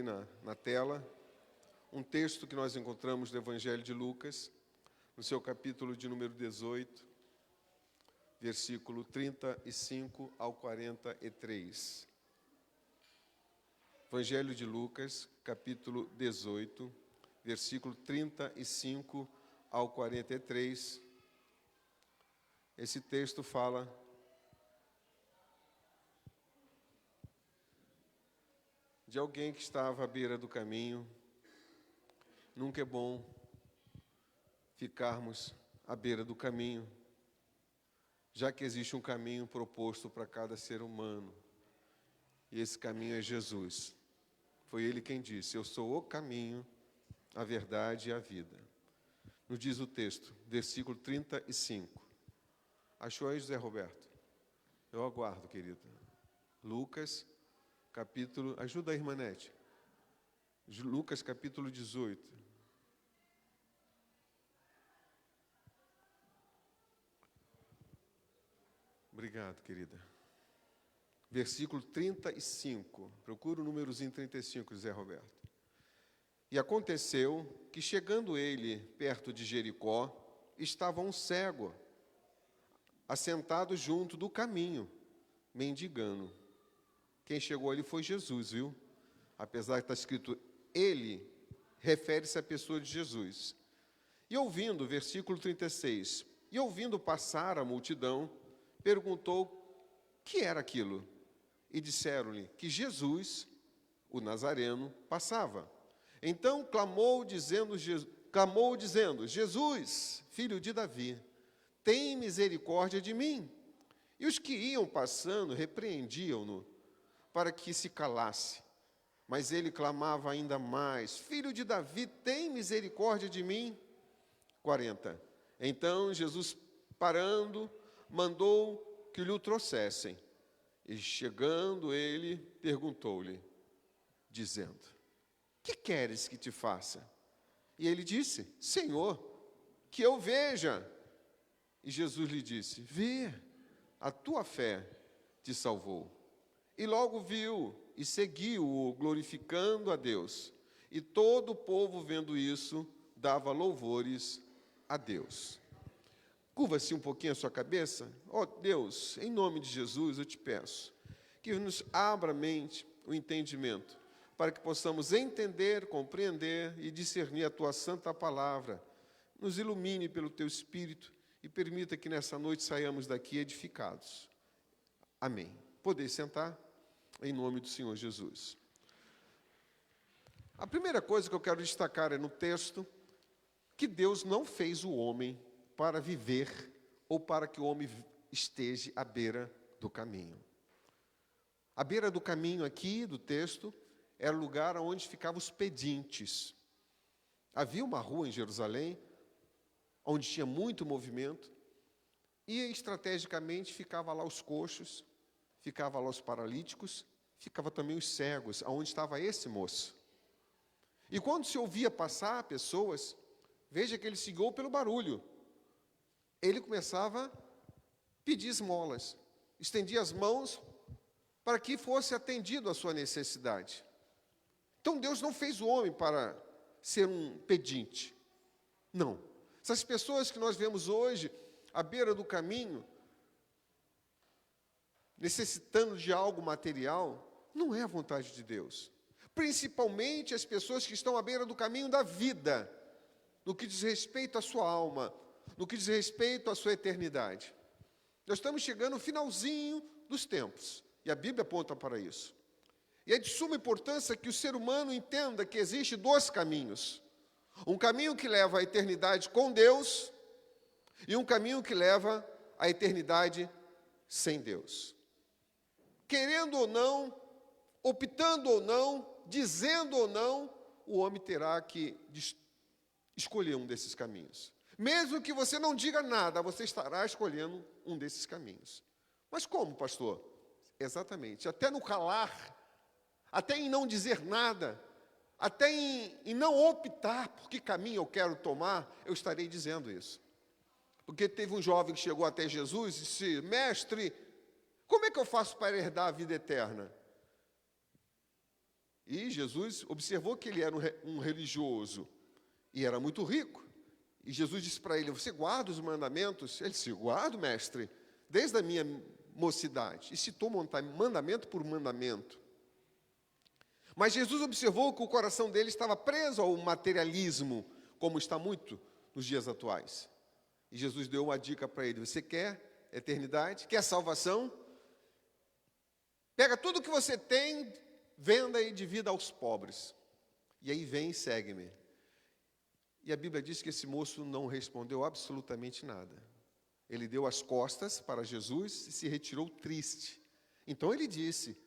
aí na tela um texto que nós encontramos no Evangelho de Lucas, no seu capítulo de número 18, versículo 35 ao 43. Evangelho de Lucas, capítulo 18, versículo 35 ao 43. Esse texto fala de alguém que estava à beira do caminho. Nunca é bom ficarmos à beira do caminho, já que existe um caminho proposto para cada ser humano. E esse caminho é Jesus. Foi Ele quem disse: eu sou o caminho, a verdade e a vida. Nos diz o texto, versículo 35. Achou aí, José Roberto? Eu aguardo, querida. Lucas, capítulo... Ajuda a irmã Nete. Lucas, capítulo 18. Obrigado, querida. Versículo 35. Procura o númerozinho 35, José Roberto. E aconteceu que, chegando ele perto de Jericó, estava um cego, assentado junto do caminho, mendigando. Quem chegou ali foi Jesus, viu? Apesar de estar escrito ele, refere-se à pessoa de Jesus. E ouvindo, versículo 36, e ouvindo passar a multidão, perguntou que era aquilo. E disseram-lhe que Jesus, o Nazareno, passava. Então clamou dizendo, Jesus, filho de Davi, tem misericórdia de mim. E os que iam passando repreendiam-no para que se calasse. Mas ele clamava ainda mais: filho de Davi, tem misericórdia de mim. 40. Então Jesus, parando, mandou que lhe o trouxessem. E chegando ele, perguntou-lhe, dizendo: que queres que te faça? E ele disse: Senhor, que eu veja. E Jesus lhe disse: vê, a tua fé te salvou. E logo viu e seguiu-o, glorificando a Deus. E todo o povo, vendo isso, dava louvores a Deus. Curva-se um pouquinho a sua cabeça. Ó Deus, em nome de Jesus, eu te peço que nos abra a mente, o entendimento, para que possamos entender, compreender e discernir a tua santa palavra. Nos ilumine pelo teu Espírito e permita que nessa noite saiamos daqui edificados. Amém. Podeis sentar, em nome do Senhor Jesus. A primeira coisa que eu quero destacar é no texto que Deus não fez o homem para viver ou para que o homem esteja à beira do caminho. A beira do caminho aqui do texto era o lugar onde ficavam os pedintes. Havia uma rua em Jerusalém onde tinha muito movimento e estrategicamente ficava lá os coxos, ficava lá os paralíticos, ficava também os cegos, aonde estava esse moço. E quando se ouvia passar pessoas, veja que ele seguiu pelo barulho. Ele começava a pedir esmolas, estendia as mãos para que fosse atendido a sua necessidade. Então Deus não fez o homem para ser um pedinte. Não. Essas pessoas que nós vemos hoje, à beira do caminho, necessitando de algo material, não é a vontade de Deus. Principalmente as pessoas que estão à beira do caminho da vida, no que diz respeito à sua alma, no que diz respeito à sua eternidade. Nós estamos chegando no finalzinho dos tempos, e a Bíblia aponta para isso. E é de suma importância que o ser humano entenda que existe dois caminhos. Um caminho que leva à eternidade com Deus e um caminho que leva à eternidade sem Deus. Querendo ou não, optando ou não, dizendo ou não, o homem terá que escolher um desses caminhos. Mesmo que você não diga nada, você estará escolhendo um desses caminhos. Mas como, pastor? Exatamente, até no calar, até em não dizer nada, até em não optar por que caminho eu quero tomar, eu estarei dizendo isso. Porque teve um jovem que chegou até Jesus e disse: mestre, como é que eu faço para herdar a vida eterna? E Jesus observou que ele era um religioso e era muito rico. E Jesus disse para ele: você guarda os mandamentos? Ele disse: guardo, mestre, desde a minha mocidade. E citou mandamento por mandamento. Mas Jesus observou que o coração dele estava preso ao materialismo, como está muito nos dias atuais. E Jesus deu uma dica para ele: você quer eternidade? Quer salvação? Pega tudo que você tem, venda e divida aos pobres. E aí vem e segue-me. E a Bíblia diz que esse moço não respondeu absolutamente nada. Ele deu as costas para Jesus e se retirou triste. Então ele disse,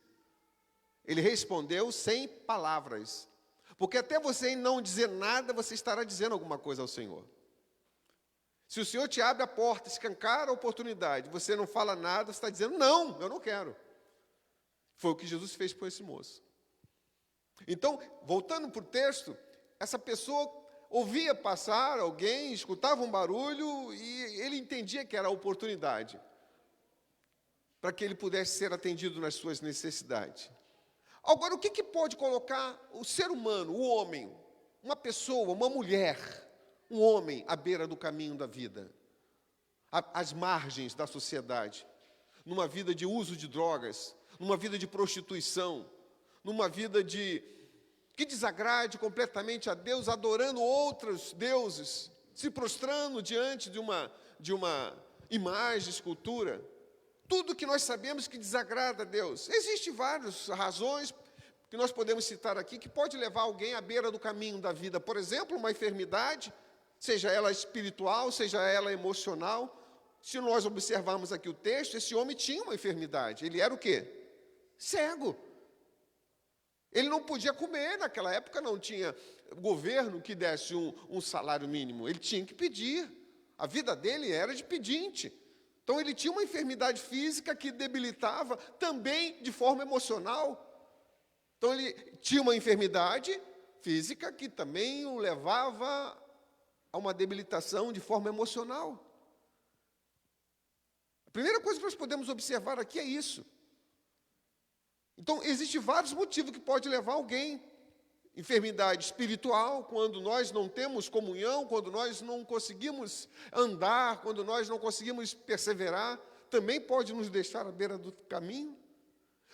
ele respondeu sem palavras. Porque até você não dizer nada, você estará dizendo alguma coisa ao Senhor. Se o Senhor te abre a porta, escancara a oportunidade, você não fala nada, você está dizendo: não, eu não quero. Foi o que Jesus fez com esse moço. Então, voltando para o texto, essa pessoa ouvia passar alguém, escutava um barulho e ele entendia que era a oportunidade para que ele pudesse ser atendido nas suas necessidades. Agora, o que pode colocar o ser humano, o homem, uma pessoa, uma mulher, um homem à beira do caminho da vida, às margens da sociedade, numa vida de uso de drogas, numa vida de prostituição, numa vida que desagrade completamente a Deus, adorando outros deuses, se prostrando diante de uma imagem, escultura? Tudo que nós sabemos que desagrada a Deus. Existem várias razões que nós podemos citar aqui que pode levar alguém à beira do caminho da vida. Por exemplo, uma enfermidade, seja ela espiritual, seja ela emocional. Se nós observarmos aqui o texto, esse homem tinha uma enfermidade. Ele era o quê? Cego. Ele não podia comer, naquela época não tinha governo que desse um salário mínimo. Ele tinha que pedir. A vida dele era de pedinte. Então ele tinha uma enfermidade física que debilitava também de forma emocional. Então ele tinha uma enfermidade física que também o levava a uma debilitação de forma emocional. A primeira coisa que nós podemos observar aqui é isso. Então, existem vários motivos que podem levar alguém. Enfermidade espiritual, quando nós não temos comunhão, quando nós não conseguimos andar, quando nós não conseguimos perseverar, também pode nos deixar à beira do caminho.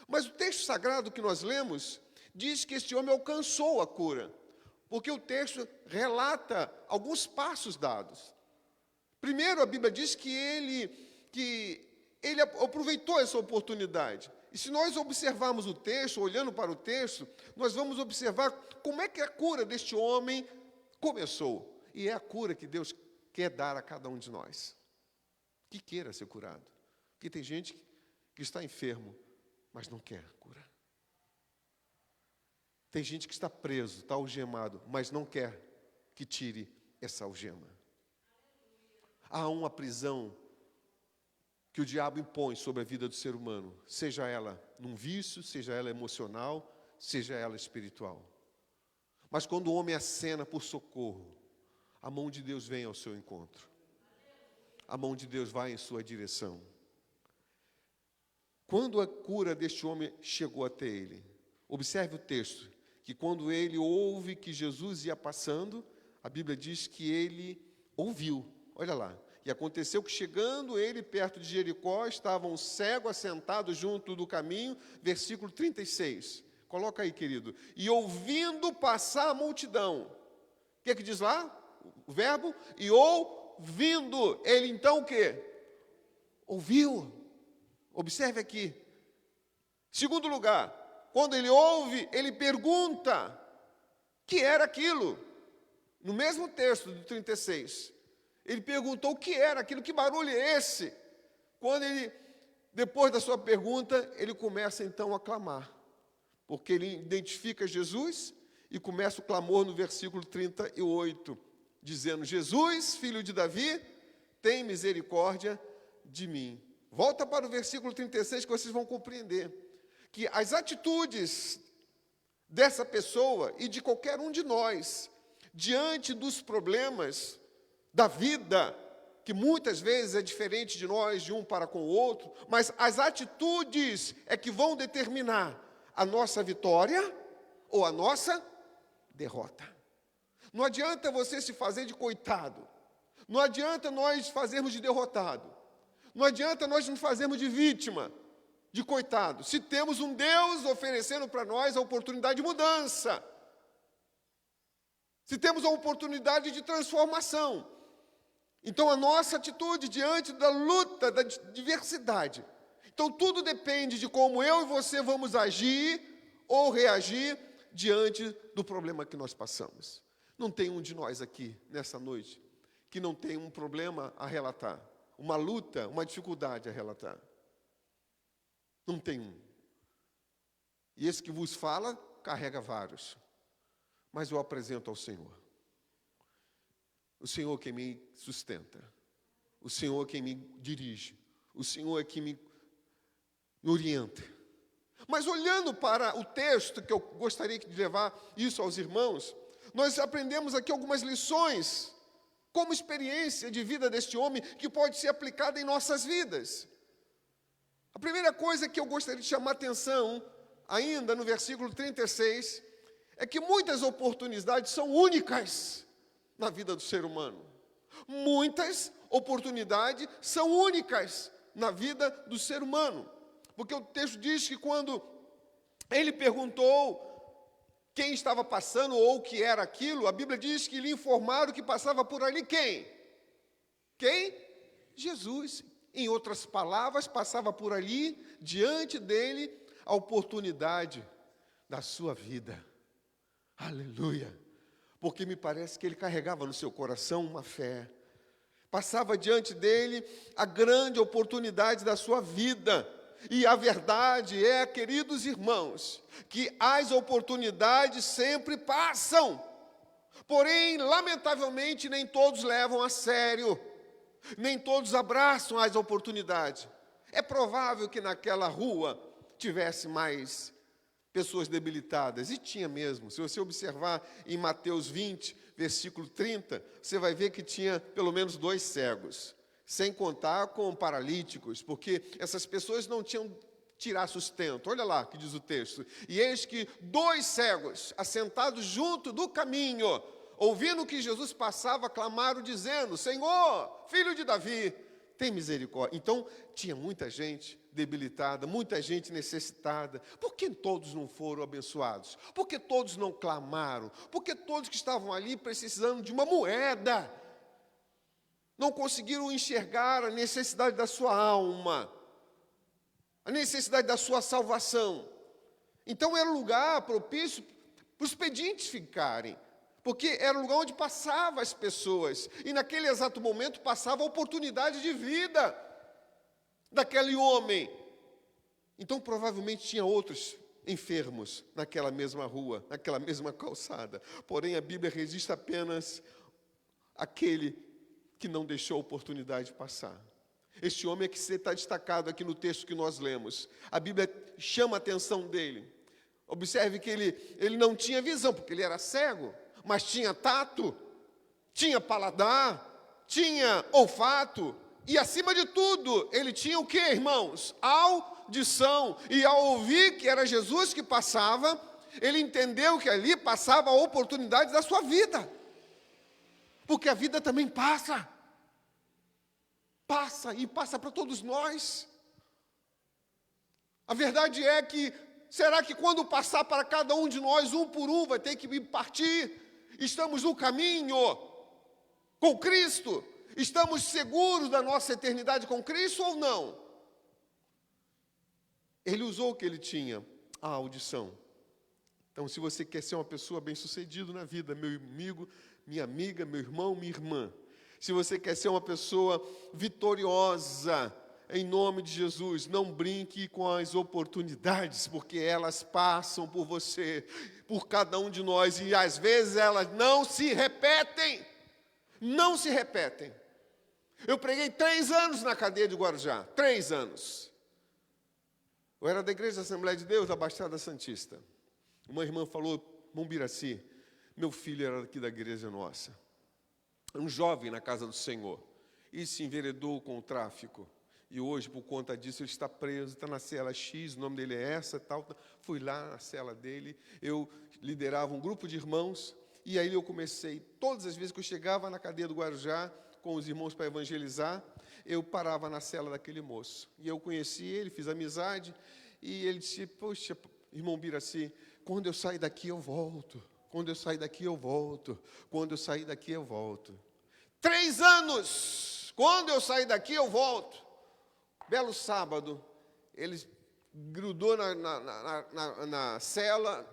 Mas o texto sagrado que nós lemos diz que este homem alcançou a cura, porque o texto relata alguns passos dados. Primeiro, a Bíblia diz que ele aproveitou essa oportunidade. E se nós observarmos o texto, olhando para o texto, nós vamos observar como é que a cura deste homem começou. E é a cura que Deus quer dar a cada um de nós, que queira ser curado. Porque tem gente que está enfermo, mas não quer cura. Tem gente que está preso, está algemado, mas não quer que tire essa algema. Há uma prisão que o diabo impõe sobre a vida do ser humano, seja ela num vício, seja ela emocional, seja ela espiritual. Mas quando o homem acena por socorro, a mão de Deus vem ao seu encontro. A mão de Deus vai em sua direção. Quando a cura deste homem chegou até ele, observe o texto, que quando ele ouve que Jesus ia passando, a Bíblia diz que ele ouviu. Olha lá. E aconteceu que, chegando ele perto de Jericó, estava um cego assentado junto do caminho, versículo 36. Coloca aí, querido. E ouvindo passar a multidão. O que diz lá? O verbo? E ouvindo. Ele então o quê? Ouviu. Observe aqui. Segundo lugar, quando ele ouve, ele pergunta: que era aquilo? No mesmo texto do 36. Ele perguntou o que era aquilo, que barulho é esse? Quando ele, depois da sua pergunta, ele começa então a clamar. Porque ele identifica Jesus e começa o clamor no versículo 38, dizendo: Jesus, filho de Davi, tem misericórdia de mim. Volta para o versículo 36 que vocês vão compreender que as atitudes dessa pessoa e de qualquer um de nós, diante dos problemas da vida, que muitas vezes é diferente de nós, de um para com o outro, mas as atitudes é que vão determinar a nossa vitória ou a nossa derrota. Não adianta você se fazer de coitado. Não adianta nós fazermos de derrotado. Não adianta nós nos fazermos de vítima, de coitado, se temos um Deus oferecendo para nós a oportunidade de mudança. Se temos a oportunidade de transformação. Então, a nossa atitude diante da luta, da diversidade. Então, tudo depende de como eu e você vamos agir ou reagir diante do problema que nós passamos. Não tem um de nós aqui, nessa noite, que não tem um problema a relatar, uma luta, uma dificuldade a relatar. Não tem um. E esse que vos fala, carrega vários. Mas eu apresento ao Senhor. O Senhor quem me sustenta. O Senhor quem me dirige. O Senhor é quem me orienta. Mas olhando para o texto, que eu gostaria de levar isso aos irmãos, nós aprendemos aqui algumas lições, como experiência de vida deste homem, que pode ser aplicada em nossas vidas. A primeira coisa que eu gostaria de chamar a atenção, ainda no versículo 36, é que muitas oportunidades são únicas na vida do ser humano. Muitas oportunidades são únicas na vida do ser humano. Porque o texto diz que quando ele perguntou quem estava passando ou o que era aquilo, a Bíblia diz que lhe informaram que passava por ali quem? Quem? Jesus. Em outras palavras, passava por ali, diante dele, a oportunidade da sua vida. Aleluia! Porque me parece que ele carregava no seu coração uma fé. Passava diante dele a grande oportunidade da sua vida. E a verdade é, queridos irmãos, que as oportunidades sempre passam. Porém, lamentavelmente, nem todos levam a sério. Nem todos abraçam as oportunidades. É provável que naquela rua tivesse mais pessoas debilitadas, e tinha mesmo. Se você observar em Mateus 20, versículo 30, você vai ver que tinha pelo menos 2 cegos, sem contar com paralíticos, porque essas pessoas não tinham tirar sustento. Olha lá que diz o texto. E eis que 2 cegos, assentados junto do caminho, ouvindo que Jesus passava, clamaram dizendo: Senhor, filho de Davi, tem misericórdia. Então, tinha muita gente debilitada, muita gente necessitada. Por que todos não foram abençoados? Por que todos não clamaram? Por que todos que estavam ali precisando de uma moeda não conseguiram enxergar a necessidade da sua alma, a necessidade da sua salvação? Então, era um lugar propício para os pedintes ficarem, porque era o lugar onde passavam as pessoas, e naquele exato momento passava a oportunidade de vida daquele homem. Então, provavelmente tinha outros enfermos naquela mesma rua, naquela mesma calçada. Porém, a Bíblia registra apenas aquele que não deixou a oportunidade passar. Este homem é que está destacado aqui no texto que nós lemos. A Bíblia chama a atenção dele. Observe que ele não tinha visão, porque ele era cego, mas tinha tato, tinha paladar, tinha olfato, e acima de tudo, ele tinha o quê, irmãos? Audição. E ao ouvir que era Jesus que passava, ele entendeu que ali passava a oportunidade da sua vida. Porque a vida também passa. Passa, e passa para todos nós. A verdade é que, será que quando passar para cada um de nós, um por um, vai ter que partir? Estamos no caminho com Cristo? Estamos seguros da nossa eternidade com Cristo ou não? Ele usou o que ele tinha, a audição. Então, se você quer ser uma pessoa bem-sucedida na vida, meu amigo, minha amiga, meu irmão, minha irmã, se você quer ser uma pessoa vitoriosa, em nome de Jesus, não brinque com as oportunidades, porque elas passam por você, por cada um de nós, e às vezes elas não se repetem. Não se repetem. Eu preguei 3 anos na cadeia de Guarujá, 3 anos. Eu era da Igreja da Assembleia de Deus, da Baixada Santista. Uma irmã falou: Mombiraci, meu filho era aqui da igreja nossa. Um jovem na casa do Senhor. E se enveredou com o tráfico. E hoje, por conta disso, ele está preso, está na cela X, o nome dele é essa, tal. Fui lá na cela dele, eu liderava um grupo de irmãos, e aí eu comecei, todas as vezes que eu chegava na cadeia do Guarujá, com os irmãos para evangelizar, eu parava na cela daquele moço. E eu conheci ele, fiz amizade, e ele disse, poxa, irmão Biraci, quando eu sair daqui eu volto, quando eu sair daqui eu volto, quando eu sair daqui eu volto. 3 anos! Quando eu sair daqui eu volto. Belo sábado, ele grudou na cela,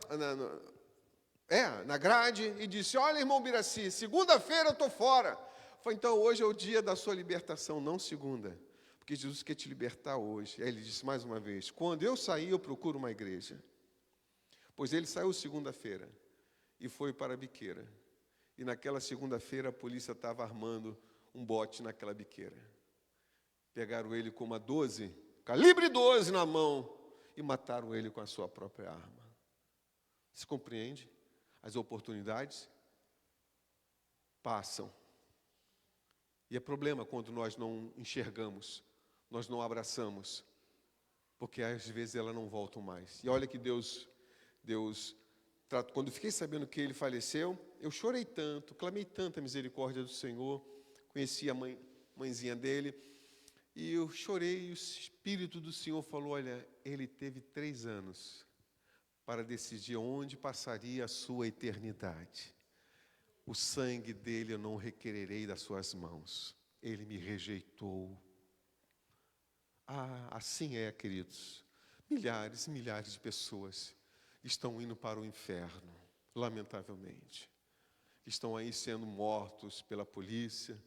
na grade, e disse, olha, irmão Biraci, segunda-feira eu estou fora. Falei, então hoje é o dia da sua libertação, não segunda, porque Jesus quer te libertar hoje. Aí ele disse mais uma vez, quando eu sair eu procuro uma igreja. Pois ele saiu segunda-feira e foi para a biqueira. E naquela segunda-feira a polícia estava armando um bote naquela biqueira. Pegaram ele com uma 12, calibre 12 na mão, e mataram ele com a sua própria arma. Se compreende? As oportunidades passam. E é problema quando nós não enxergamos, nós não abraçamos, porque às vezes elas não voltam mais. E olha que Deus quando fiquei sabendo que ele faleceu, eu chorei tanto, clamei tanto a misericórdia do Senhor, conheci a mãezinha dele, e eu chorei, e o Espírito do Senhor falou, olha, ele teve 3 anos para decidir onde passaria a sua eternidade. O sangue dele eu não requererei das suas mãos. Ele me rejeitou. Ah, assim é, queridos. Milhares e milhares de pessoas estão indo para o inferno, lamentavelmente. Estão aí sendo mortos pela polícia.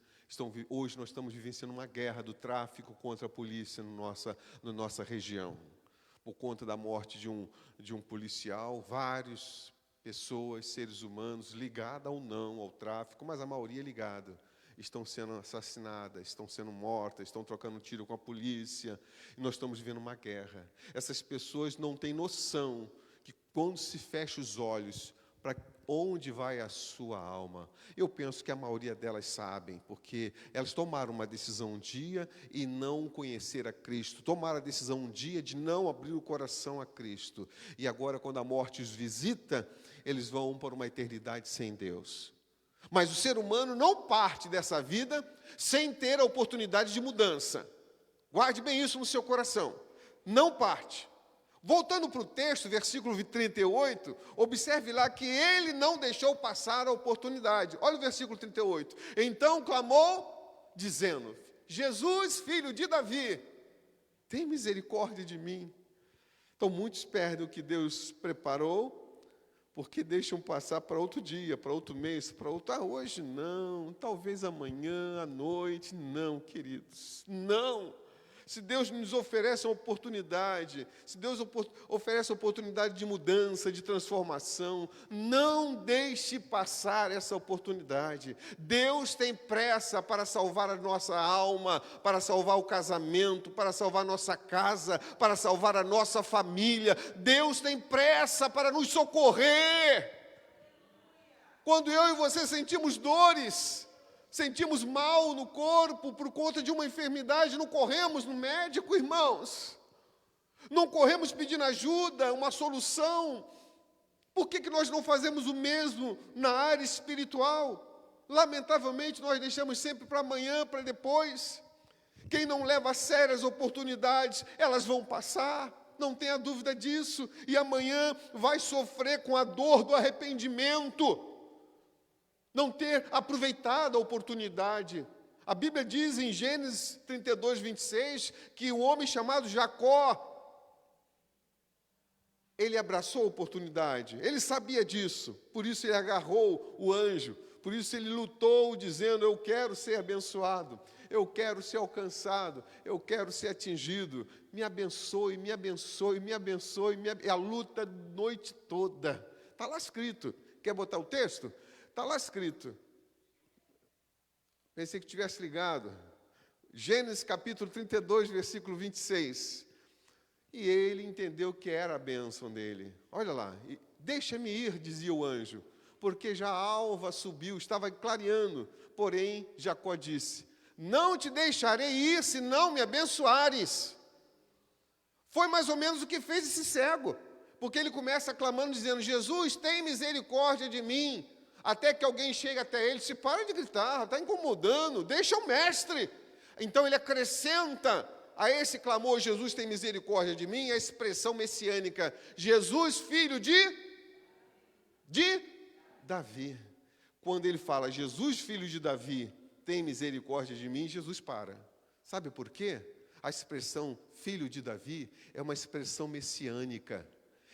Hoje nós estamos vivenciando uma guerra do tráfico contra a polícia na nossa região. Por conta da morte de um policial, várias pessoas, seres humanos, ligadas ou não ao tráfico, mas a maioria ligada, estão sendo assassinadas, estão sendo mortas, estão trocando tiro com a polícia, e nós estamos vivendo uma guerra. Essas pessoas não têm noção que quando se fecha os olhos para onde vai a sua alma? Eu penso que a maioria delas sabem, porque elas tomaram uma decisão um dia e não conhecer a Cristo, tomaram a decisão um dia de não abrir o coração a Cristo, e agora quando a morte os visita, eles vão para uma eternidade sem Deus. Mas o ser humano não parte dessa vida sem ter a oportunidade de mudança. Guarde bem isso no seu coração. Não parte. Voltando para o texto, versículo 38, observe lá que ele não deixou passar a oportunidade. Olha o versículo 38. Então clamou, dizendo, Jesus, filho de Davi, tem misericórdia de mim. Então muitos perdem o que Deus preparou, porque deixam passar para outro dia, para outro mês, para outro... hoje não, talvez amanhã, à noite. Não, queridos, não. Se Deus nos oferece uma oportunidade, se Deus oferece uma oportunidade de mudança, de transformação, não deixe passar essa oportunidade. Deus tem pressa para salvar a nossa alma, para salvar o casamento, para salvar a nossa casa, para salvar a nossa família. Deus tem pressa para nos socorrer. Quando eu e você sentimos dores, sentimos mal no corpo por conta de uma enfermidade, não corremos no médico, irmãos. Não corremos pedindo ajuda, uma solução. Por que nós não fazemos o mesmo na área espiritual? Lamentavelmente, nós deixamos sempre para amanhã, para depois. Quem não leva a sério as oportunidades, elas vão passar, não tenha dúvida disso. E amanhã vai sofrer com a dor do arrependimento. Não ter aproveitado a oportunidade. A Bíblia diz em Gênesis 32, 26, que o homem chamado Jacó, ele abraçou a oportunidade, ele sabia disso, por isso ele agarrou o anjo, por isso ele lutou dizendo, eu quero ser abençoado, eu quero ser alcançado, eu quero ser atingido, me abençoe, me abençoe, me abençoe, a luta a noite toda, está lá escrito, quer botar o texto? Está lá escrito. Pensei que tivesse ligado. Gênesis capítulo 32, versículo 26. E ele entendeu que era a bênção dele. Olha lá. Deixa-me ir, dizia o anjo, porque já a alva subiu, estava clareando. Porém, Jacó disse, não te deixarei ir se não me abençoares. Foi mais ou menos o que fez esse cego, porque ele começa clamando, dizendo: Jesus, tem misericórdia de mim, até que alguém chega até ele, se para de gritar, está incomodando, deixa o mestre. Então ele acrescenta a esse clamor, Jesus tem misericórdia de mim, a expressão messiânica, Jesus, filho de Davi. Quando ele fala, Jesus, filho de Davi, tem misericórdia de mim, Jesus para. Sabe por quê? A expressão filho de Davi é uma expressão messiânica,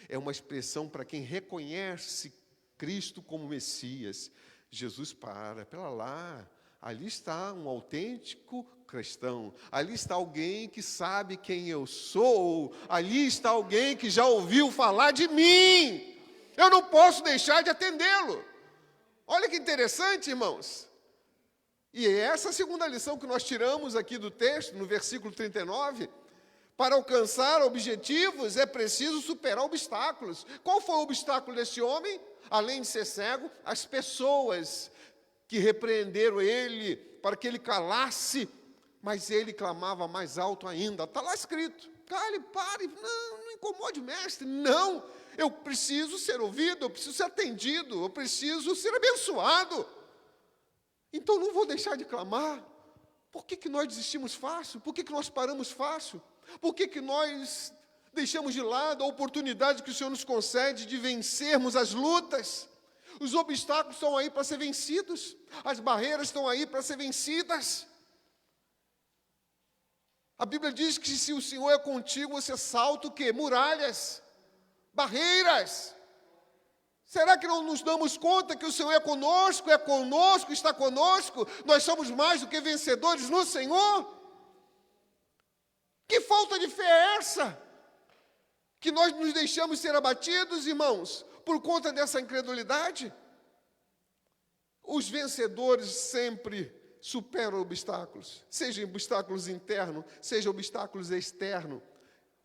é uma expressão para quem reconhece Cristo como Messias. Jesus para, pera lá, ali está um autêntico cristão, ali está alguém que sabe quem eu sou, ali está alguém que já ouviu falar de mim, eu não posso deixar de atendê-lo. Olha que interessante, irmãos. E é essa a segunda lição que nós tiramos aqui do texto, no versículo 39. Para alcançar objetivos é preciso superar obstáculos. Qual foi o obstáculo desse homem? Além de ser cego, as pessoas que repreenderam ele para que ele calasse, mas ele clamava mais alto ainda. Está lá escrito: cale, pare, não incomode o mestre. Não, eu preciso ser ouvido, eu preciso ser atendido, eu preciso ser abençoado. Então não vou deixar de clamar. Por que nós desistimos fácil? Por que nós paramos fácil? Por que nós deixamos de lado a oportunidade que o Senhor nos concede de vencermos as lutas? Os obstáculos estão aí para ser vencidos, as barreiras estão aí para ser vencidas. A Bíblia diz que se o Senhor é contigo, você salta o quê? Muralhas, barreiras. Será que não nos damos conta que o Senhor é conosco, está conosco? Nós somos mais do que vencedores no Senhor? Que falta de fé é essa? Que nós nos deixamos ser abatidos, irmãos, por conta dessa incredulidade? Os vencedores sempre superam obstáculos, seja obstáculos internos, seja obstáculos externos.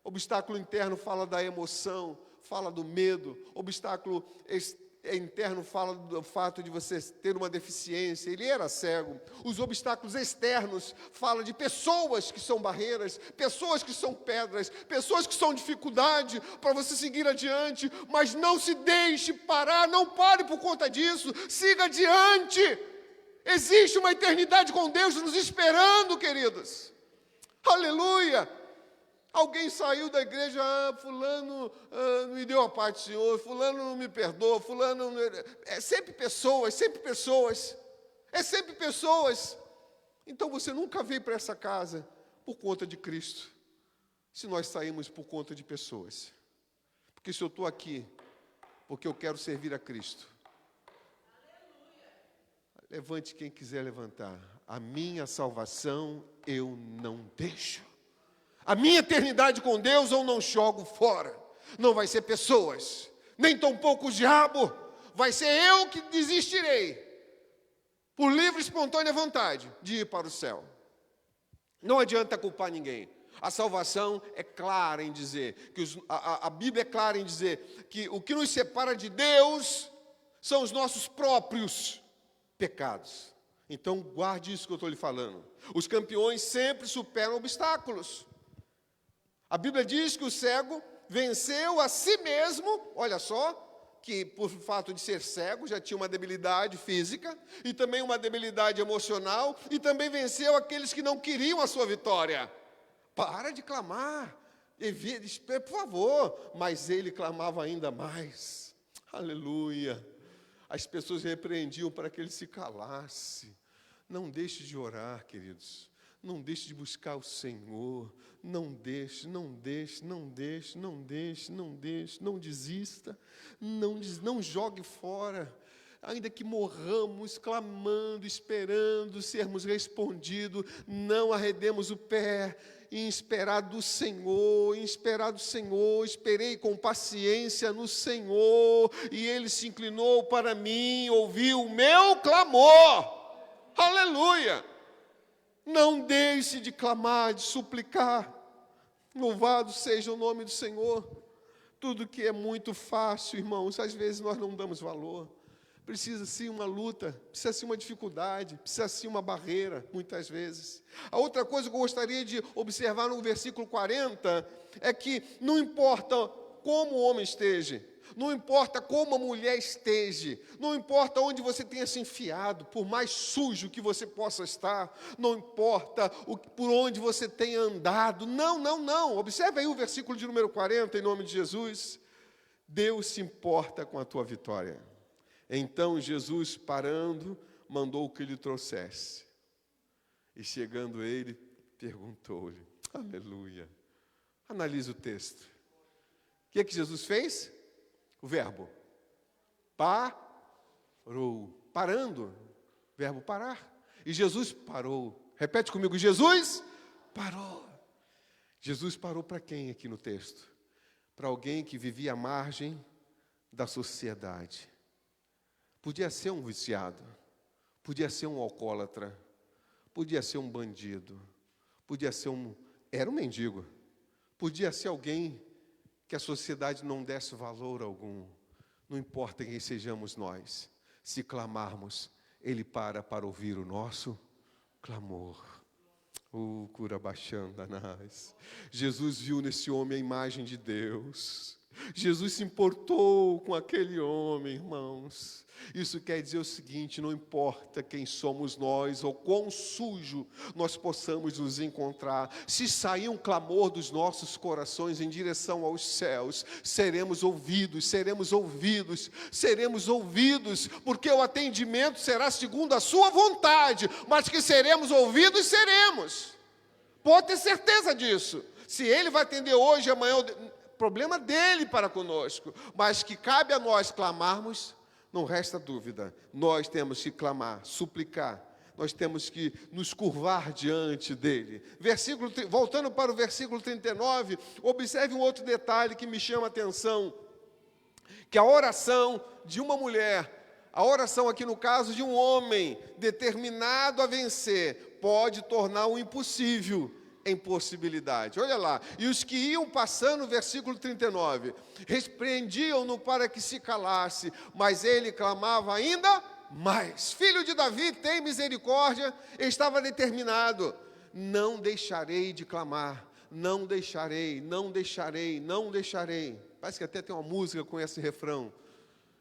Obstáculo interno fala da emoção, fala do medo. Obstáculo interno fala do fato de você ter uma deficiência. Ele era cego. Os obstáculos externos falam de pessoas que são barreiras, pessoas que são pedras, pessoas que são dificuldade para você seguir adiante. Mas não se deixe parar, não pare por conta disso, siga adiante. Existe uma eternidade com Deus nos esperando, queridos. Aleluia! Alguém saiu da igreja, fulano não me deu a paz do Senhor, fulano não me perdoa, fulano... É sempre pessoas, é sempre pessoas. Então você nunca veio para essa casa por conta de Cristo, se nós saímos por conta de pessoas. Porque se eu estou aqui, porque eu quero servir a Cristo. Levante quem quiser levantar. A minha salvação eu não deixo. A minha eternidade com Deus eu não jogo fora. Não vai ser pessoas, nem tampouco o diabo. Vai ser eu que desistirei, por livre e espontânea vontade, de ir para o céu. Não adianta culpar ninguém. A salvação é clara em dizer, a Bíblia é clara em dizer que o que nos separa de Deus são os nossos próprios pecados. Então guarde isso que eu estou lhe falando. Os campeões sempre superam obstáculos. A Bíblia diz que o cego venceu a si mesmo, olha só, que por fato de ser cego já tinha uma debilidade física e também uma debilidade emocional, e também venceu aqueles que não queriam a sua vitória. Para de clamar, por favor, mas ele clamava ainda mais. Aleluia. As pessoas repreendiam para que ele se calasse. Não deixe de orar, queridos. Não deixe de buscar o Senhor. Não deixe, não desista. Não jogue fora. Ainda que morramos clamando, esperando sermos respondidos, não arredemos o pé em esperar do Senhor, esperei com paciência no Senhor, e Ele se inclinou para mim, ouviu o meu clamor. Aleluia! Não deixe de clamar, de suplicar. Louvado seja o nome do Senhor. Tudo que é muito fácil, irmãos, às vezes nós não damos valor. Precisa sim uma luta, precisa sim uma dificuldade, precisa sim uma barreira, muitas vezes. A outra coisa que eu gostaria de observar no versículo 40 é que não importa como o homem esteja, não importa como a mulher esteja, não importa onde você tenha se enfiado, por mais sujo que você possa estar, não importa por onde você tenha andado, não. Observe aí o versículo de número 40, em nome de Jesus. Deus se importa com a tua vitória. Então Jesus, parando, mandou que lhe trouxesse. E chegando ele, perguntou-lhe, aleluia. Analise o texto. O que é que Jesus fez? O verbo parou. Parando, verbo parar. E Jesus parou. Repete comigo, Jesus parou. Jesus parou para quem aqui no texto? Para alguém que vivia à margem da sociedade. Podia ser um viciado, podia ser um alcoólatra, podia ser um bandido, era um mendigo, podia ser alguém que a sociedade não desse valor algum. Não importa quem sejamos nós, se clamarmos, Ele para ouvir o nosso clamor. Cura baixando nós. Jesus viu nesse homem a imagem de Deus. Jesus se importou com aquele homem, irmãos. Isso quer dizer o seguinte: não importa quem somos nós ou quão sujo nós possamos nos encontrar, se sair um clamor dos nossos corações em direção aos céus, seremos ouvidos, porque o atendimento será segundo a sua vontade, mas que seremos ouvidos, seremos. Pode ter certeza disso. Se Ele vai atender hoje, amanhã, problema dele para conosco, mas que cabe a nós clamarmos, não resta dúvida. Nós temos que clamar, suplicar, nós temos que nos curvar diante dele. Voltando para o versículo 39, observe um outro detalhe que me chama a atenção, que a oração de uma mulher, a oração aqui no caso de um homem determinado a vencer, pode tornar o impossível em possibilidade. Olha lá, e os que iam passando, versículo 39, repreendiam-no para que se calasse, mas ele clamava ainda mais. Filho de Davi, tem misericórdia. Estava determinado, não deixarei de clamar, não deixarei. Parece que até tem uma música com esse refrão,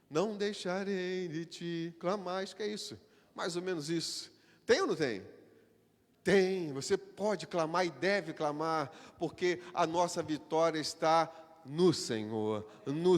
não deixarei de te clamar. Acho que é isso, mais ou menos isso. Tem ou não tem? Tem, você pode clamar e deve clamar, porque a nossa vitória está no Senhor. Não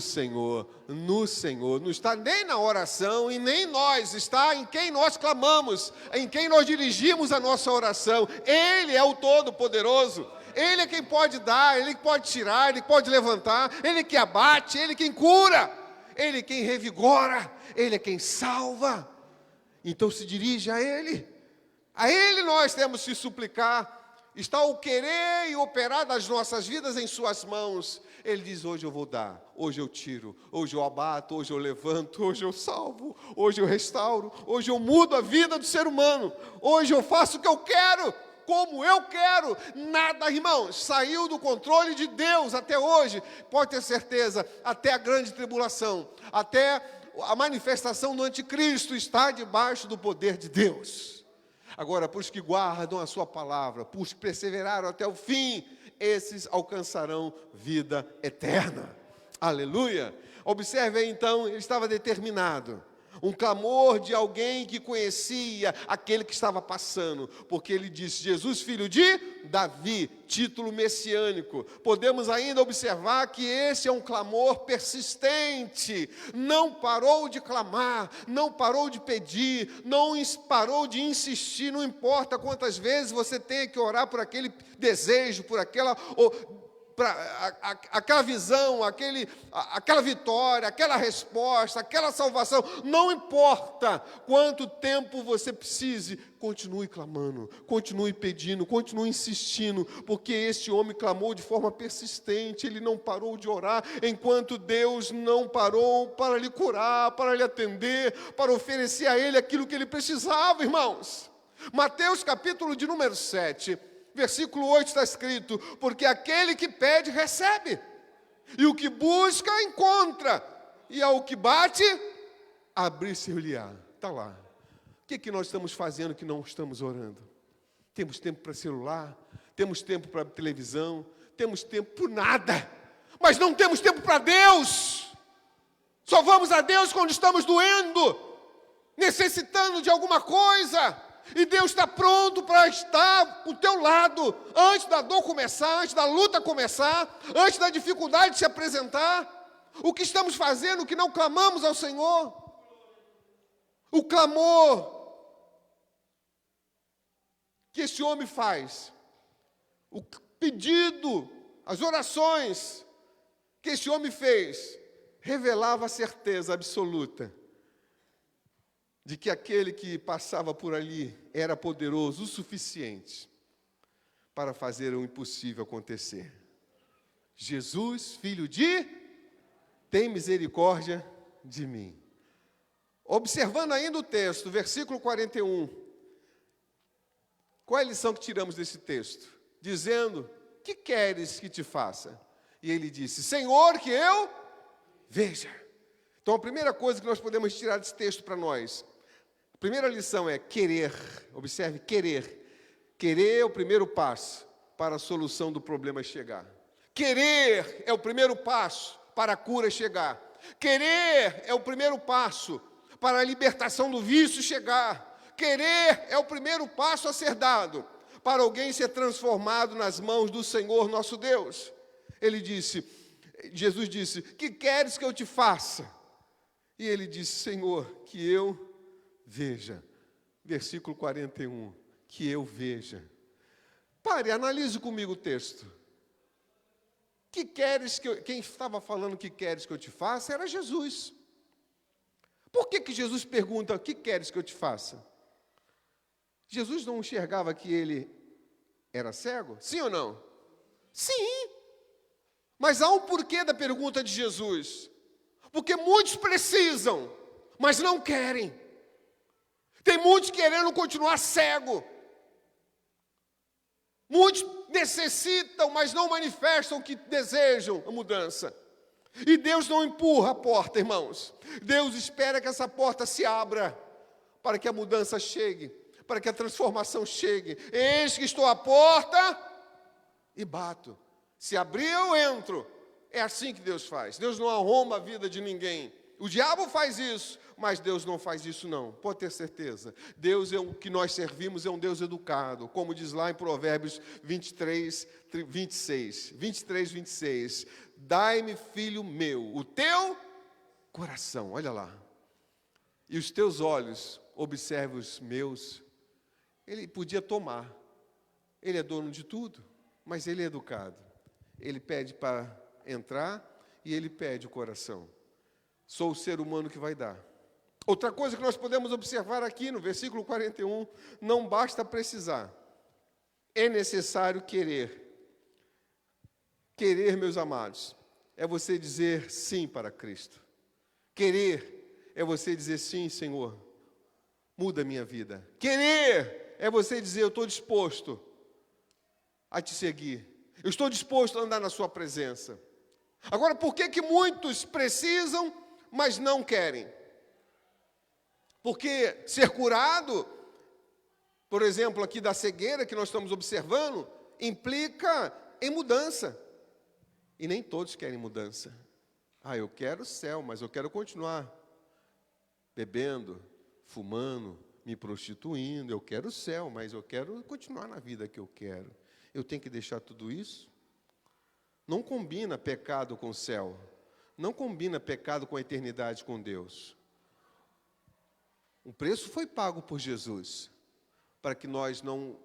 está nem na oração e nem nós, está em quem nós clamamos, em quem nós dirigimos a nossa oração. Ele é o Todo-Poderoso, Ele é quem pode dar, Ele que pode tirar, Ele que pode levantar, Ele que abate, Ele quem cura, Ele quem revigora, Ele é quem salva. Então se dirige a Ele. A Ele nós temos que suplicar. Está o querer e operar das nossas vidas em suas mãos. Ele diz, hoje eu vou dar, hoje eu tiro, hoje eu abato, hoje eu levanto, hoje eu salvo, hoje eu restauro, hoje eu mudo a vida do ser humano, hoje eu faço o que eu quero, como eu quero. Nada, irmãos, saiu do controle de Deus até hoje. Pode ter certeza, até a grande tribulação, até a manifestação do anticristo está debaixo do poder de Deus. Agora, para os que guardam a sua palavra, para os que perseveraram até o fim, esses alcançarão vida eterna. Aleluia! Observe aí então, ele estava determinado. Um clamor de alguém que conhecia aquele que estava passando, porque ele disse, Jesus, filho de Davi, título messiânico. Podemos ainda observar que esse é um clamor persistente, não parou de clamar, não parou de pedir, não parou de insistir, não importa quantas vezes você tenha que orar por aquele desejo, por aquela visão, aquela vitória, aquela resposta, aquela salvação, não importa quanto tempo você precise, continue clamando, continue pedindo, continue insistindo, porque este homem clamou de forma persistente, ele não parou de orar, enquanto Deus não parou para lhe curar, para lhe atender, para oferecer a ele aquilo que ele precisava, irmãos. Mateus capítulo de número 7, versículo 8 está escrito, porque aquele que pede, recebe, e o que busca, encontra, e ao que bate, abrir-se-lhe-á. Está lá. O que nós estamos fazendo que não estamos orando? Temos tempo para celular, temos tempo para televisão, temos tempo para nada, mas não temos tempo para Deus. Só vamos a Deus quando estamos doendo, necessitando de alguma coisa, e Deus está pronto para estar ao teu lado, antes da dor começar, antes da luta começar, antes da dificuldade se apresentar. O que estamos fazendo que não clamamos ao Senhor? O clamor que esse homem faz, o pedido, as orações que esse homem fez, revelava a certeza absoluta de que aquele que passava por ali era poderoso o suficiente para fazer o impossível acontecer. Jesus, filho de, tem misericórdia de mim. Observando ainda o texto, versículo 41, qual é a lição que tiramos desse texto? Dizendo, que queres que te faça? E ele disse, Senhor, que eu veja. Então a primeira coisa que nós podemos tirar desse texto para nós, a primeira lição é querer. Observe, querer. Querer é o primeiro passo para a solução do problema chegar. Querer é o primeiro passo para a cura chegar. Querer é o primeiro passo para a libertação do vício chegar. Querer é o primeiro passo a ser dado para alguém ser transformado nas mãos do Senhor nosso Deus. Jesus disse, que queres que eu te faça? E ele disse, Senhor, que eu veja. Versículo 41, que eu veja. Pare, analise comigo o texto. Que queres que quem estava falando que queres que eu te faça era Jesus. Por que Jesus pergunta, que queres que eu te faça? Jesus não enxergava que ele era cego? Sim ou não? Sim. Mas há um porquê da pergunta de Jesus. Porque muitos precisam, mas não querem. Tem muitos querendo continuar cego. Muitos necessitam, mas não manifestam que desejam a mudança. E Deus não empurra a porta, irmãos. Deus espera que essa porta se abra, para que a mudança chegue, para que a transformação chegue. Eis que estou à porta e bato. Se abrir, eu entro. É assim que Deus faz. Deus não arruma a vida de ninguém. O diabo faz isso, mas Deus não faz isso não. Pode ter certeza. Deus é o que nós servimos, é um Deus educado. Como diz lá em Provérbios 23, 26. Dai-me, filho meu, o teu coração. Olha lá. E os teus olhos, observe os meus. Ele podia tomar. Ele é dono de tudo, mas ele é educado. Ele pede para entrar e ele pede o coração. Sou o ser humano que vai dar. Outra coisa que nós podemos observar aqui no versículo 41, não basta precisar, é necessário querer. Querer, meus amados, é você dizer sim para Cristo. Querer é você dizer sim, Senhor, muda a minha vida. Querer é você dizer, eu estou disposto a te seguir. Eu estou disposto a andar na sua presença. Agora, por que muitos precisam, mas não querem? Porque ser curado, por exemplo, aqui da cegueira que nós estamos observando, implica em mudança. E nem todos querem mudança. Eu quero o céu, mas eu quero continuar bebendo, fumando, me prostituindo. Eu quero o céu, mas eu quero continuar na vida que eu quero. Eu tenho que deixar tudo isso? Não combina pecado com o céu. Não combina pecado com a eternidade com Deus. O preço foi pago por Jesus, para que nós não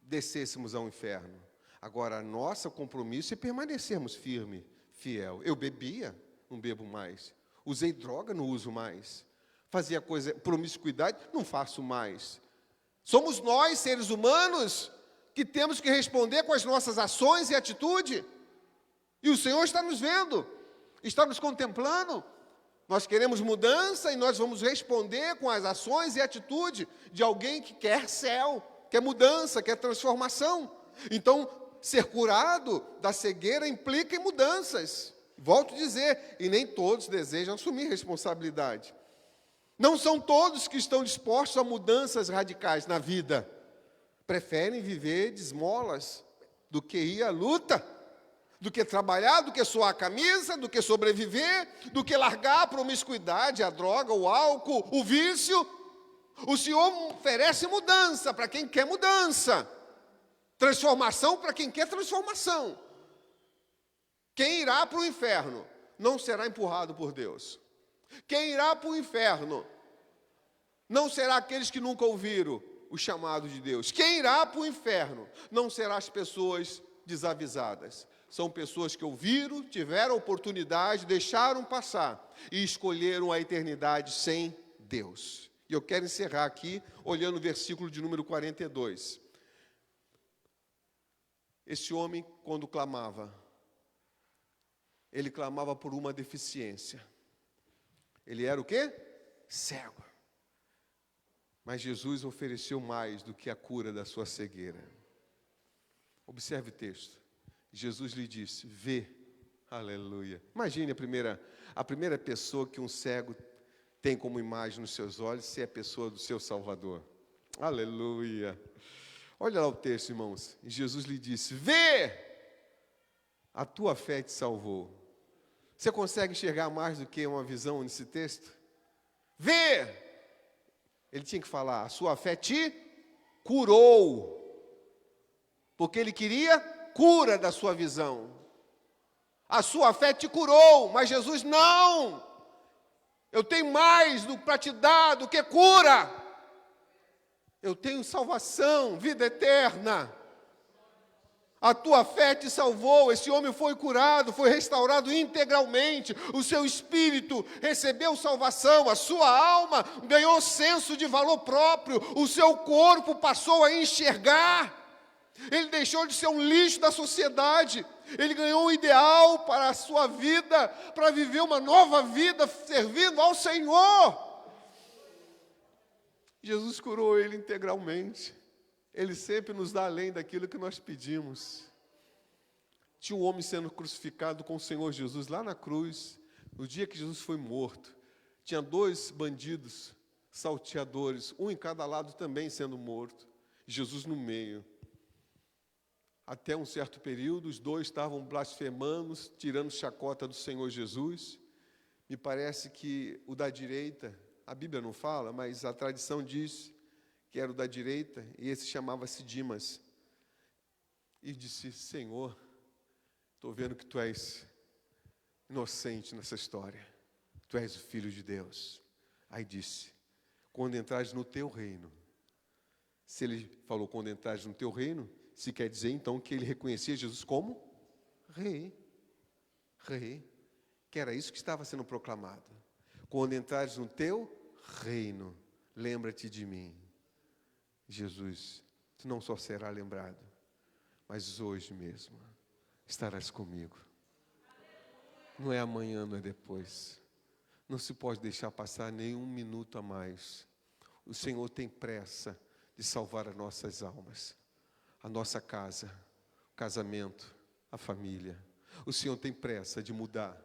descêssemos ao inferno. Agora, nosso compromisso é permanecermos firme, fiel. Eu bebia, não bebo mais. Usei droga, não uso mais. Fazia coisa, promiscuidade, não faço mais. Somos nós, seres humanos, que temos que responder com as nossas ações e atitude. E o Senhor está nos vendo, está nos contemplando. Nós queremos mudança e nós vamos responder com as ações e atitude de alguém que quer céu, quer mudança, quer transformação. Então, ser curado da cegueira implica em mudanças. Volto a dizer, e nem todos desejam assumir responsabilidade. Não são todos que estão dispostos a mudanças radicais na vida. Preferem viver de esmolas do que ir à luta, do que trabalhar, do que suar a camisa, do que sobreviver, do que largar a promiscuidade, a droga, o álcool, o vício. O Senhor oferece mudança para quem quer mudança, transformação para quem quer transformação. Quem irá para o inferno não será empurrado por Deus. Quem irá para o inferno não será aqueles que nunca ouviram o chamado de Deus. Quem irá para o inferno não será as pessoas desavisadas. São pessoas que ouviram, tiveram oportunidade, deixaram passar e escolheram a eternidade sem Deus. E eu quero encerrar aqui olhando o versículo de número 42. Esse homem, quando clamava, ele clamava por uma deficiência. Ele era o quê? Cego. Mas Jesus ofereceu mais do que a cura da sua cegueira. Observe o texto. Jesus lhe disse, vê. Aleluia. Imagine a primeira pessoa que um cego tem como imagem nos seus olhos, se é a pessoa do seu Salvador. Aleluia. Olha lá o texto, irmãos. E Jesus lhe disse, vê, a tua fé te salvou. Você consegue enxergar mais do que uma visão nesse texto? Vê! Ele tinha que falar, a sua fé te curou. Porque ele queria cura da sua visão. A sua fé te curou, mas Jesus não. Eu tenho mais para te dar do que cura. Eu tenho salvação, vida eterna. A tua fé te salvou, esse homem foi curado, foi restaurado integralmente, o seu espírito recebeu salvação, a sua alma ganhou senso de valor próprio, o seu corpo passou a enxergar, ele deixou de ser um lixo da sociedade, ele ganhou um ideal para a sua vida, para viver uma nova vida servindo ao Senhor. Jesus curou ele integralmente. Ele sempre nos dá além daquilo que nós pedimos. Tinha um homem sendo crucificado com o Senhor Jesus lá na cruz, no dia que Jesus foi morto. Tinha 2 bandidos, salteadores, um em cada lado também sendo morto. Jesus no meio. Até um certo período, os 2 estavam blasfemando, tirando chacota do Senhor Jesus. Me parece que o da direita, a Bíblia não fala, mas a tradição diz que era o da direita, e esse chamava-se Dimas. E disse, Senhor, estou vendo que tu és inocente nessa história. Tu és o Filho de Deus. Aí disse, quando entrares no teu reino. Se ele falou quando entrares no teu reino, se quer dizer então que ele reconhecia Jesus como rei. Rei. Que era isso que estava sendo proclamado. Quando entrares no teu reino, lembra-te de mim. Jesus, tu não só será lembrado, mas hoje mesmo estarás comigo. Não é amanhã, não é depois. Não se pode deixar passar nenhum minuto a mais. O Senhor tem pressa de salvar as nossas almas, a nossa casa, o casamento, a família. O Senhor tem pressa de mudar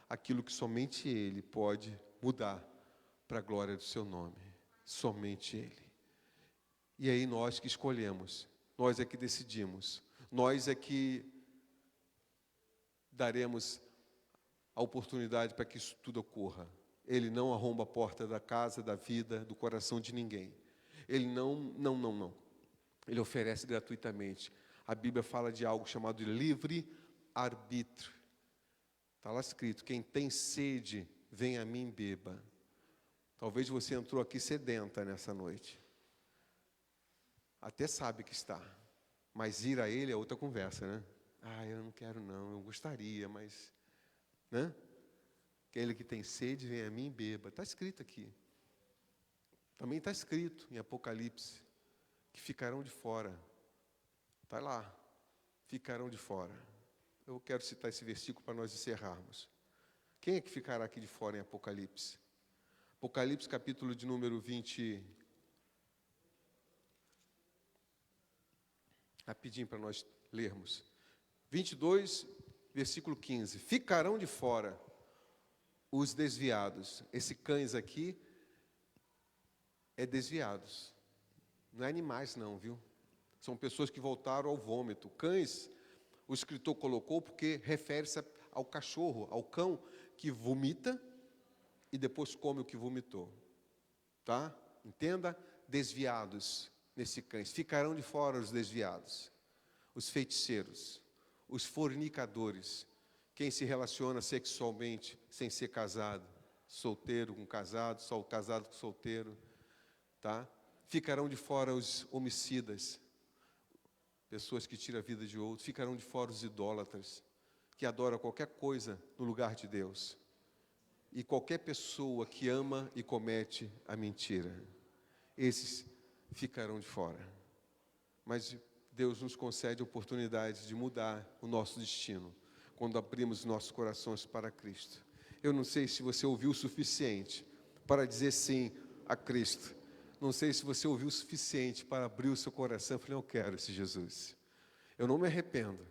aquilo que somente Ele pode mudar para a glória do seu nome. Somente Ele. E aí nós que escolhemos, nós é que decidimos, nós é que daremos a oportunidade para que isso tudo ocorra. Ele não arromba a porta da casa, da vida, do coração de ninguém. Ele não. Ele oferece gratuitamente. A Bíblia fala de algo chamado de livre-arbítrio. Está lá escrito, quem tem sede, vem a mim beba. Talvez você entrou aqui sedenta nessa noite. Até sabe que está, mas ir a Ele é outra conversa, né? Eu não quero não, eu gostaria, mas... né? Aquele que tem sede, vem a mim e beba. Está escrito aqui. Também está escrito em Apocalipse, que ficarão de fora. Está lá, ficarão de fora. Eu quero citar esse versículo para nós encerrarmos. Quem é que ficará aqui de fora em Apocalipse? Apocalipse, capítulo de número 20... Rapidinho para nós lermos. 22, versículo 15. Ficarão de fora os desviados. Esse cães aqui é desviados. Não é animais não, viu? São pessoas que voltaram ao vômito. Cães, o escritor colocou porque refere-se ao cachorro, ao cão que vomita e depois come o que vomitou. Tá? Entenda? Desviados nesse cães. Ficarão de fora os desviados, os feiticeiros, os fornicadores, quem se relaciona sexualmente sem ser casado, solteiro com casado, só casado com solteiro, tá? Ficarão de fora os homicidas, pessoas que tiram a vida de outros. Ficarão de fora os idólatras, que adoram qualquer coisa no lugar de Deus. E qualquer pessoa que ama e comete a mentira. Esses ficarão de fora. Mas Deus nos concede a oportunidade de mudar o nosso destino, quando abrimos nossos corações para Cristo. Eu não sei se você ouviu o suficiente para dizer sim a Cristo. Não sei se você ouviu o suficiente para abrir o seu coração. Eu falei, eu quero esse Jesus. Eu não me arrependo.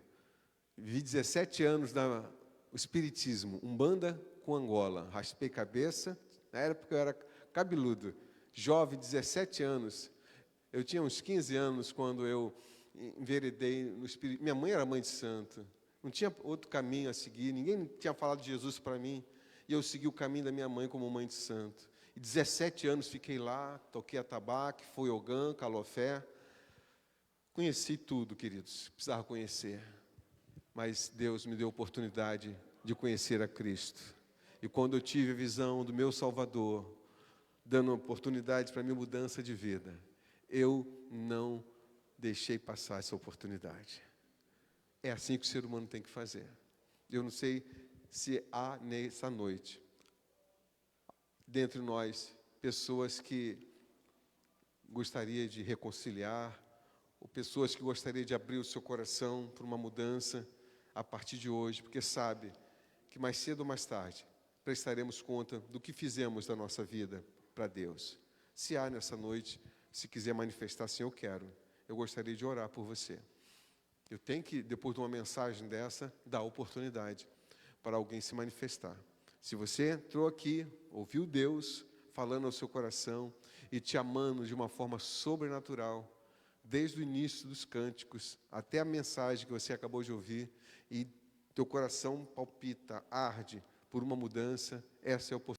Vivi 17 anos no Espiritismo, Umbanda com Angola. Raspei cabeça. Na época eu era cabeludo. Jovem, 17 anos. Eu tinha uns 15 anos quando eu enveredei no Espiritismo. Minha mãe era mãe de santo. Não tinha outro caminho a seguir. Ninguém tinha falado de Jesus para mim. E eu segui o caminho da minha mãe como mãe de santo. E 17 anos fiquei lá, toquei atabaque, fui ogã, calofé. Conheci tudo, queridos. Precisava conhecer. Mas Deus me deu a oportunidade de conhecer a Cristo. E quando eu tive a visão do meu Salvador, dando oportunidade para minha mudança de vida, eu não deixei passar essa oportunidade. É assim que o ser humano tem que fazer. Eu não sei se há nessa noite, dentre nós, pessoas que gostaria de reconciliar, ou pessoas que gostariam de abrir o seu coração para uma mudança a partir de hoje, porque sabe que mais cedo ou mais tarde prestaremos conta do que fizemos da nossa vida para Deus. Se há nessa noite, se quiser manifestar assim, eu gostaria de orar por você. Eu tenho que, depois de uma mensagem dessa, dar oportunidade para alguém se manifestar. Se você entrou aqui, ouviu Deus falando ao seu coração e te amando de uma forma sobrenatural, desde o início dos cânticos até a mensagem que você acabou de ouvir, e teu coração palpita, arde por uma mudança, essa é a oportunidade.